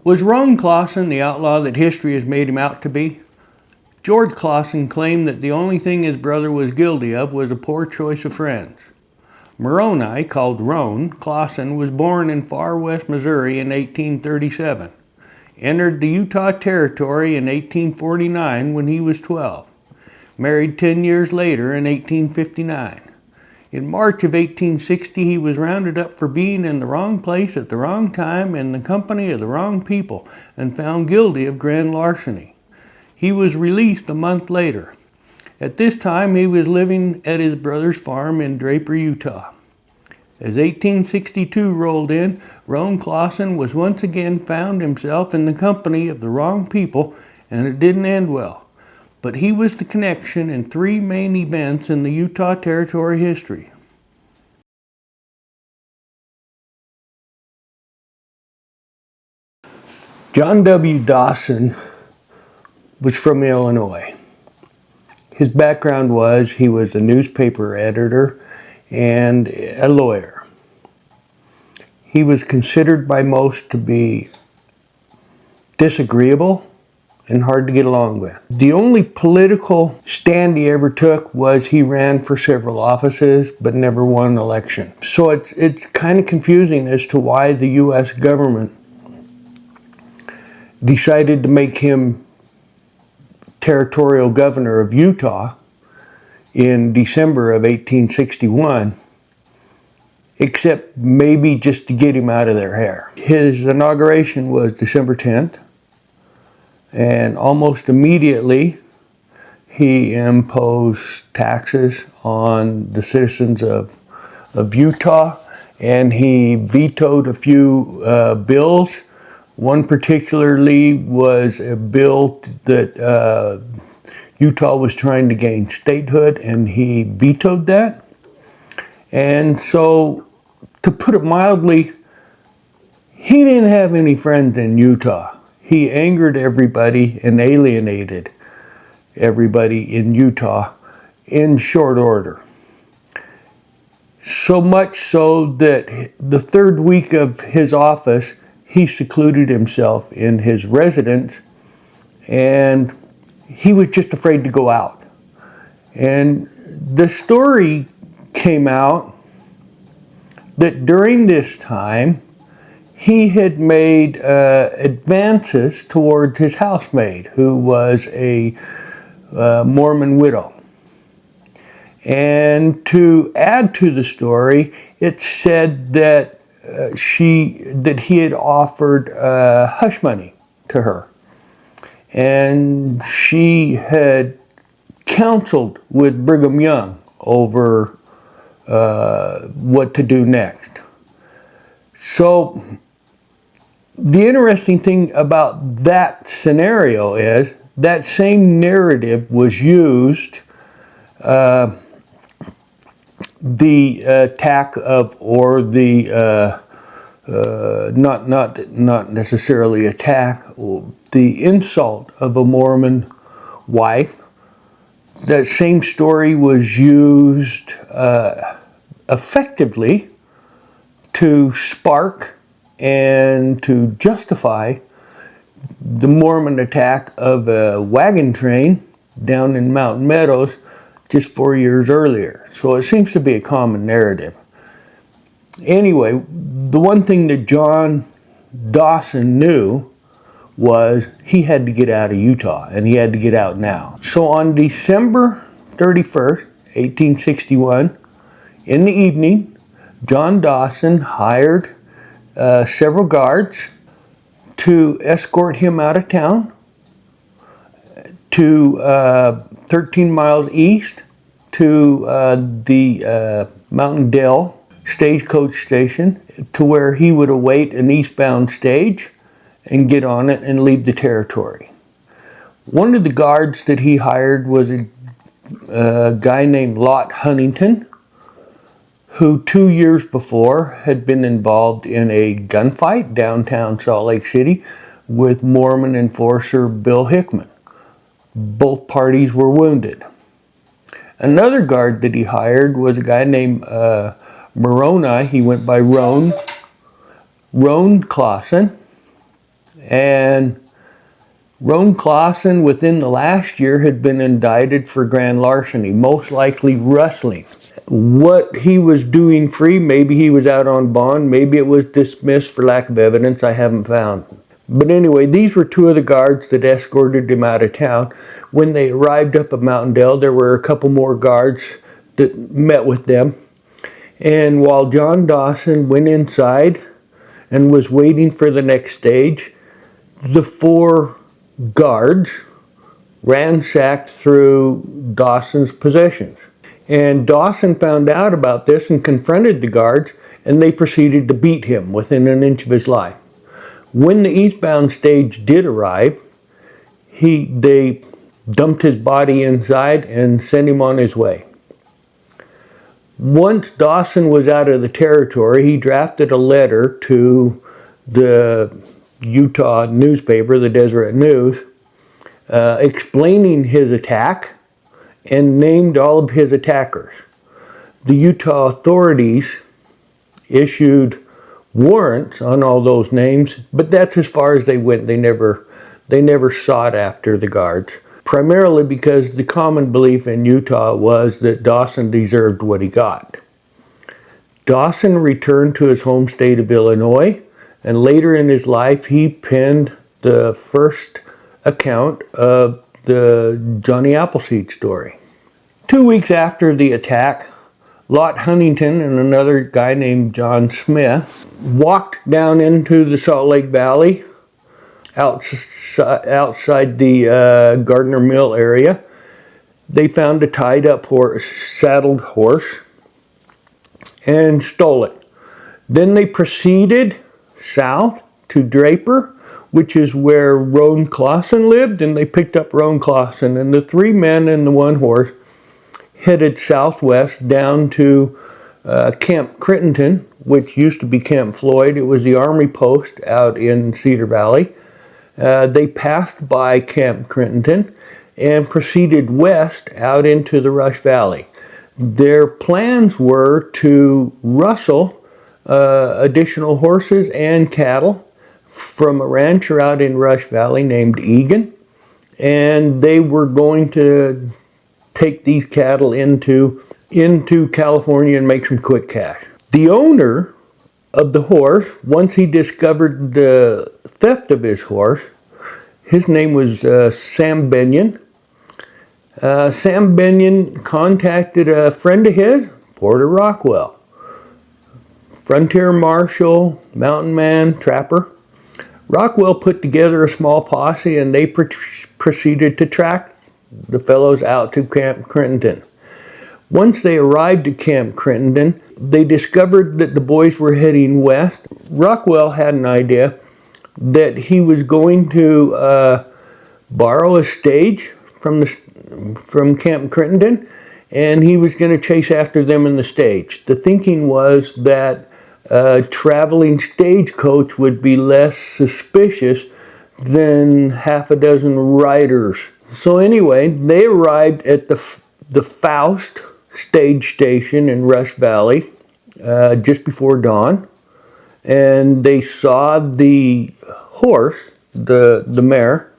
Was Rone Clawson the outlaw that history has made him out to be? George Clawson claimed that the only thing his brother was guilty of was a poor choice of friends. Moroni, called Rone Clawson, was born in far west Missouri in 1837. Entered the Utah Territory in 1849 when he was 12. Married 10 years later in 1859. In March of 1860, he was rounded up for being in the wrong place at the wrong time in the company of the wrong people and found guilty of grand larceny. He was released a month later. At this time, he was living at his brother's farm in Draper, Utah. As 1862 rolled in, Rone Clawson was once again found himself in the company of the wrong people, and it didn't end well. But he was the connection in three main events in the Utah Territory history. John W. Dawson was from Illinois. His background was he was a newspaper editor and a lawyer. He was considered by most to be disagreeable and hard to get along with. The only political stand he ever took was he ran for several offices but never won an election. So it's kind of confusing as to why the U.S. government decided to make him territorial governor of Utah in December of 1861, except maybe just to get him out of their hair. His inauguration was December 10th. And almost immediately, he imposed taxes on the citizens of Utah, and he vetoed a few bills. One particularly was a bill that Utah was trying to gain statehood, and he vetoed that. And so, to put it mildly, he didn't have any friends in Utah. He angered everybody and alienated everybody in Utah in short order. So much so that the third week of his office, he secluded himself in his residence, and he was just afraid to go out. And the story came out that during this time, he had made advances towards his housemaid, who was a Mormon widow. And to add to the story, it said that he had offered hush money to her, and she had counseled with Brigham Young over what to do next. So the interesting thing about that scenario is that same narrative was used, the attack of, or the not necessarily attack, the insult of a Mormon wife. That same story was used effectively to spark and to justify the Mormon attack of a wagon train down in Mountain Meadows just 4 years earlier. So it seems to be a common narrative. Anyway, the one thing that John Dawson knew was he had to get out of Utah, and he had to get out now. So on December 31st, 1861, in the evening, John Dawson hired several guards to escort him out of town to 13 miles east to the Mountain Dell stagecoach station, to where he would await an eastbound stage and get on it and leave the territory. One of the guards that he hired was a guy named Lot Huntington, who 2 years before had been involved in a gunfight downtown Salt Lake City with Mormon enforcer Bill Hickman. Both parties were wounded. Another guard that he hired was a guy named Moroni. He went by Rone Clawson. And Rone Clawson, within the last year, had been indicted for grand larceny, most likely rustling. What he was doing free, maybe he was out on bond, maybe it was dismissed for lack of evidence, I haven't found. But anyway, these were two of the guards that escorted him out of town. When they arrived up at Mountain Dell, there were a couple more guards that met with them. And while John Dawson went inside and was waiting for the next stage, the four guards ransacked through Dawson's possessions. And Dawson found out about this and confronted the guards, and they proceeded to beat him within an inch of his life. When the eastbound stage did arrive, they dumped his body inside and sent him on his way. Once Dawson was out of the territory, he drafted a letter to the Utah newspaper, the Deseret News, explaining his attack and named all of his attackers. The Utah authorities issued warrants on all those names, but that's as far as they went. They never sought after the guards, primarily because the common belief in Utah was that Dawson deserved what he got. Dawson returned to his home state of Illinois, and later in his life he penned the first account of the Johnny Appleseed story. 2 weeks after the attack, Lot Huntington and another guy named John Smith walked down into the Salt Lake Valley outside the Gardner Mill area. They found a tied up saddled horse and stole it. Then they proceeded south to Draper, which is where Rone Clawson lived, and they picked up Rone Clawson. And the three men and the one horse headed southwest down to Camp Crittenden, which used to be Camp Floyd. It was the Army post out in Cedar Valley. They passed by Camp Crittenden and proceeded west out into the Rush Valley. Their plans were to rustle additional horses and cattle from a rancher out in Rush Valley named Egan, and they were going to take these cattle into California and make some quick cash. The owner of the horse, once he discovered the theft of his horse, his name was Sam Benyon. Sam Benyon contacted a friend of his, Porter Rockwell, frontier marshal, mountain man, trapper. Rockwell put together a small posse, and they proceeded to track the fellows out to Camp Crittenden. Once they arrived at Camp Crittenden, they discovered that the boys were heading west. Rockwell had an idea that he was going to borrow a stage from Camp Crittenden, and he was going to chase after them in the stage. The thinking was that a traveling stagecoach would be less suspicious than half a dozen riders. So anyway, they arrived at the Faust stage station in Rush Valley just before dawn, and they saw the horse, the mare,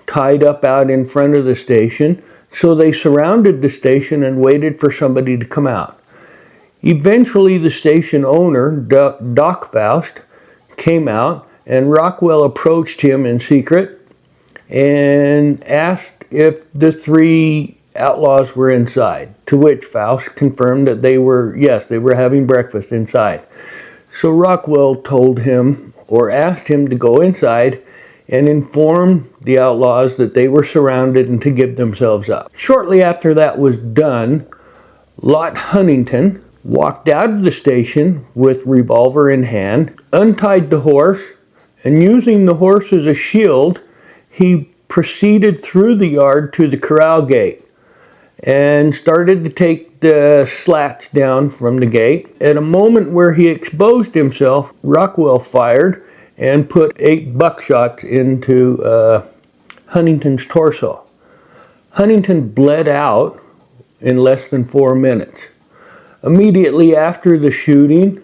tied up out in front of the station. So they surrounded the station and waited for somebody to come out. Eventually, the station owner, Doc Faust, came out, and Rockwell approached him in secret and asked if the three outlaws were inside, to which Faust confirmed that they were having breakfast inside. So Rockwell told him, or asked him, to go inside and inform the outlaws that they were surrounded and to give themselves up. Shortly after that was done, Lot Huntington walked out of the station with revolver in hand, untied the horse, and using the horse as a shield, he proceeded through the yard to the corral gate and started to take the slats down from the gate. At a moment where he exposed himself, Rockwell fired and put 8 buckshots into Huntington's torso. Huntington bled out in less than 4 minutes. Immediately after the shooting,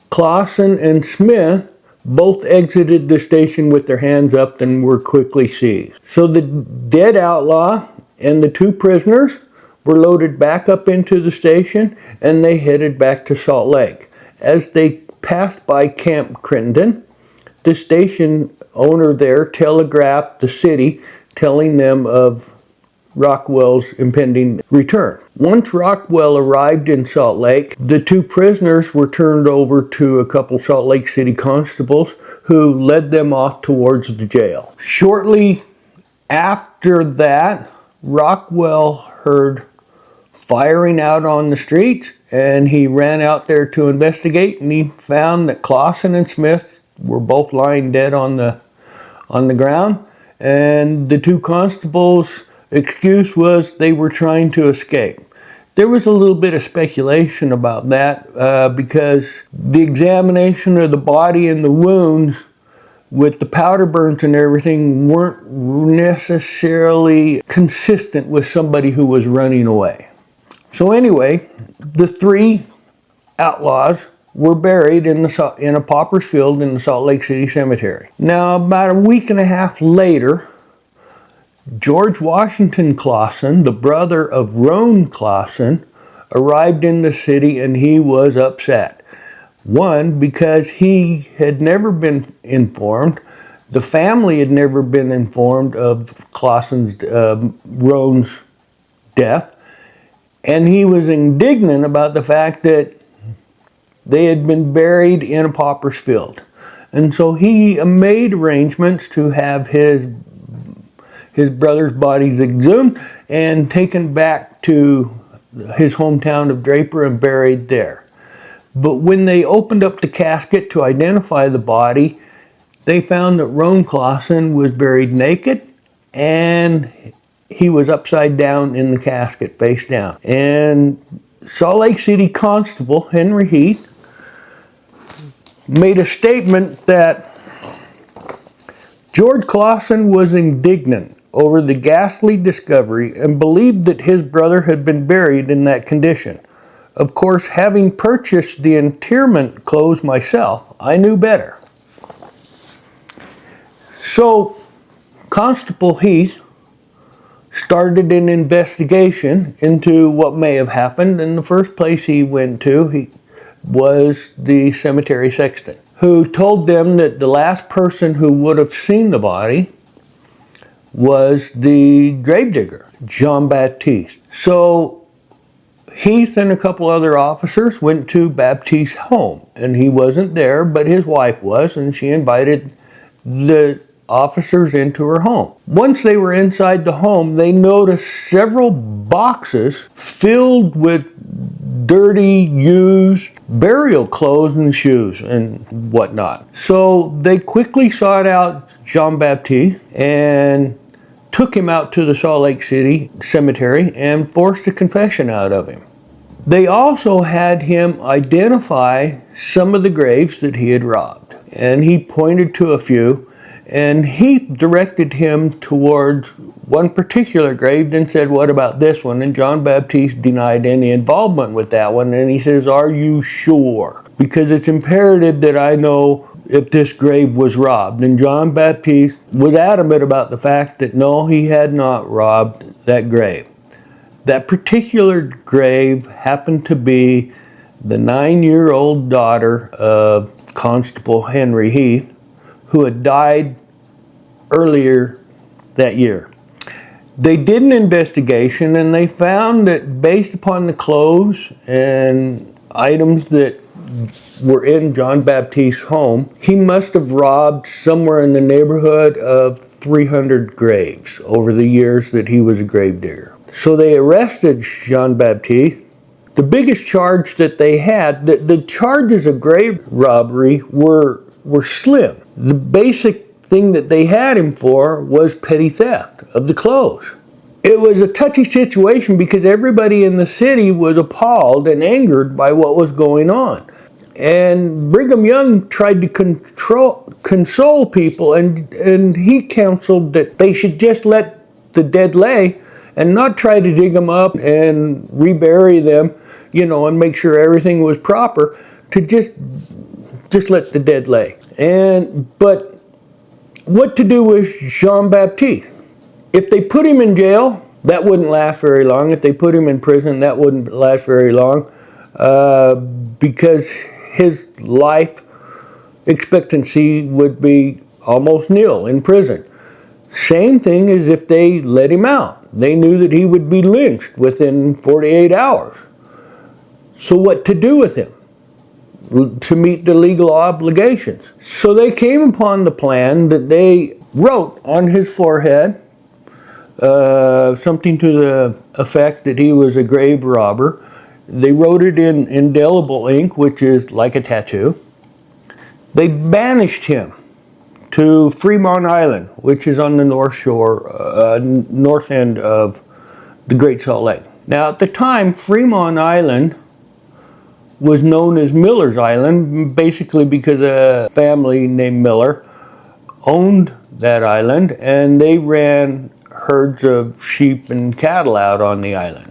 Clawson and Smith Both exited the station with their hands up and were quickly seized. So the dead outlaw and the two prisoners were loaded back up into the station, and they headed back to Salt Lake. As they passed by Camp Crittenden, the station owner there telegraphed the city, telling them of Rockwell's impending return. Once Rockwell arrived in Salt Lake, the two prisoners were turned over to a couple Salt Lake City constables who led them off towards the jail. Shortly after that, Rockwell heard firing out on the streets, and he ran out there to investigate, and he found that Clawson and Smith were both lying dead on the ground, and the two constables' excuse was they were trying to escape. There was a little bit of speculation about that because the examination of the body and the wounds with the powder burns and everything weren't necessarily consistent with somebody who was running away. So anyway, the three outlaws were buried in a pauper's field in the Salt Lake City Cemetery. Now, about a week and a half later, George Washington Clawson, the brother of Rone Clawson, arrived in the city, and he was upset. One, because he had never been informed. The family had never been informed of Rone's death. And he was indignant about the fact that they had been buried in a pauper's field. And so he made arrangements to have his brother's bodies exhumed and taken back to his hometown of Draper and buried there. But when they opened up the casket to identify the body, they found that Rone Clawson was buried naked, and he was upside down in the casket, face down. And Salt Lake City Constable Henry Heath made a statement that George Clawson was indignant over the ghastly discovery and believed that his brother had been buried in that condition. Of course, having purchased the interment clothes myself, I knew better. So, Constable Heath started an investigation into what may have happened, and the first place he went to was the cemetery sexton, who told them that the last person who would have seen the body was the gravedigger, Jean Baptiste. So Heath and a couple other officers went to Baptiste's home, and he wasn't there, but his wife was, and she invited the officers into her home. Once they were inside the home, they noticed several boxes filled with dirty, used burial clothes and shoes and whatnot. So they quickly sought out Jean Baptiste and took him out to the Salt Lake City Cemetery and forced a confession out of him. They also had him identify some of the graves that he had robbed, and he pointed to a few, and he directed him towards one particular grave and said, "What about this one?" And John Baptiste denied any involvement with that one, and he says, "Are you sure? Because it's imperative that I know if this grave was robbed." And John Baptiste was adamant about the fact that no, he had not robbed that grave. That particular grave happened to be the 9-year-old daughter of Constable Henry Heath, who had died earlier that year. They did an investigation, and they found that based upon the clothes and items that were in John Baptiste's home, he must have robbed somewhere in the neighborhood of 300 graves over the years that he was a gravedigger. So they arrested Jean Baptiste. The biggest charge that they had, the charges of grave robbery were slim. The basic thing that they had him for was petty theft of the clothes. It was a touchy situation because everybody in the city was appalled and angered by what was going on. And Brigham Young tried to console people, and he counseled that they should just let the dead lay and not try to dig them up and rebury them, and make sure everything was proper, to just just let the dead lay. But what to do with Jean-Baptiste? If they put him in jail, that wouldn't last very long. If they put him in prison, that wouldn't last very long, because his life expectancy would be almost nil in prison. Same thing as if they let him out. They knew that he would be lynched within 48 hours. So what to do with him to meet the legal obligations? So they came upon the plan that they wrote on his forehead something to the effect that he was a grave robber. They wrote it in indelible ink, which is like a tattoo. They banished him to Fremont Island, which is on the north shore, north end of the Great Salt Lake. Now, at the time, Fremont Island was known as Miller's Island, basically because a family named Miller owned that island, and they ran herds of sheep and cattle out on the island.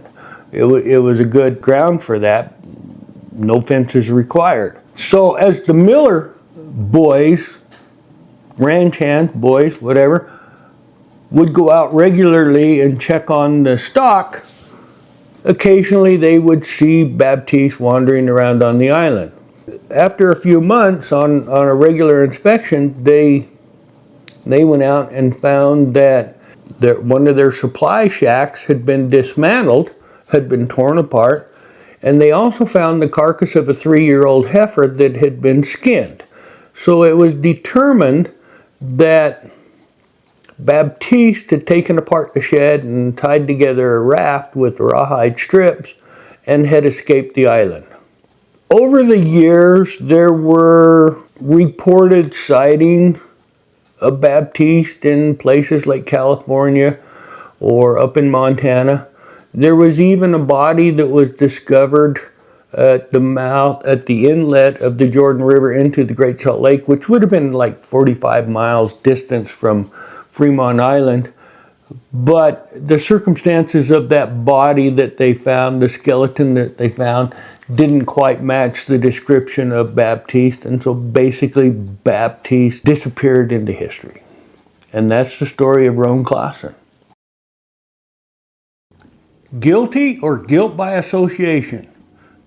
It was a good ground for that. No fences required. So as the Miller boys, ranch hands, boys, whatever, would go out regularly and check on the stock, occasionally they would see Baptiste wandering around on the island. After a few months on a regular inspection, they went out and found that one of their supply shacks had been dismantled, had been torn apart, and they also found the carcass of a 3-year-old heifer that had been skinned. So it was determined that Baptiste had taken apart the shed and tied together a raft with rawhide strips and had escaped the island. Over the years, there were reported sightings of Baptiste in places like California or up in Montana. There was even a body that was discovered at the inlet of the Jordan River into the Great Salt Lake, which would have been like 45 miles distance from Fremont Island. But the circumstances of that body that they found, the skeleton that they found, didn't quite match the description of Baptiste, and so basically Baptiste disappeared into history. And that's the story of Rone Clawson. Guilty or guilt by association?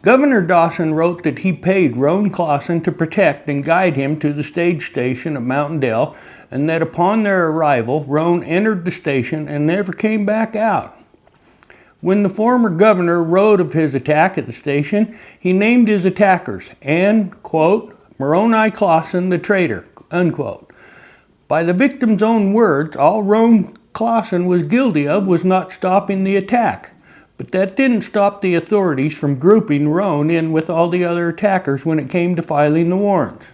Governor Dawson wrote that he paid Rone Clawson to protect and guide him to the stage station at Mountain Dell, and that upon their arrival, Rone entered the station and never came back out. When the former governor wrote of his attack at the station, he named his attackers and, quote, Rone Clawson the traitor, unquote. By the victim's own words, all Rone Clawson was guilty of was not stopping the attack. But that didn't stop the authorities from grouping Rone in with all the other attackers when it came to filing the warrants.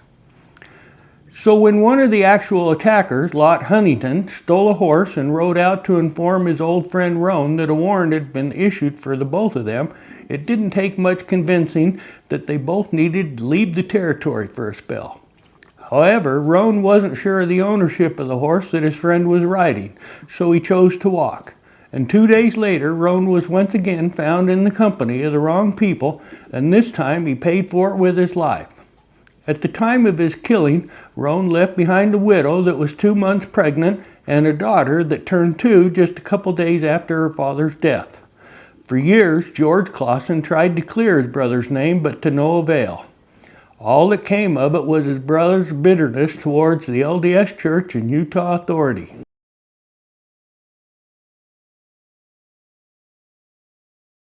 So when one of the actual attackers, Lot Huntington, stole a horse and rode out to inform his old friend Rone that a warrant had been issued for the both of them, it didn't take much convincing that they both needed to leave the territory for a spell. However, Rone wasn't sure of the ownership of the horse that his friend was riding, so he chose to walk. And 2 days later, Rone was once again found in the company of the wrong people, and this time he paid for it with his life. At the time of his killing, Rone left behind a widow that was 2 months pregnant and a daughter that turned 2 just a couple days after her father's death. For years, George Clawson tried to clear his brother's name, but to no avail. All that came of it was his brother's bitterness towards the LDS Church and Utah authority.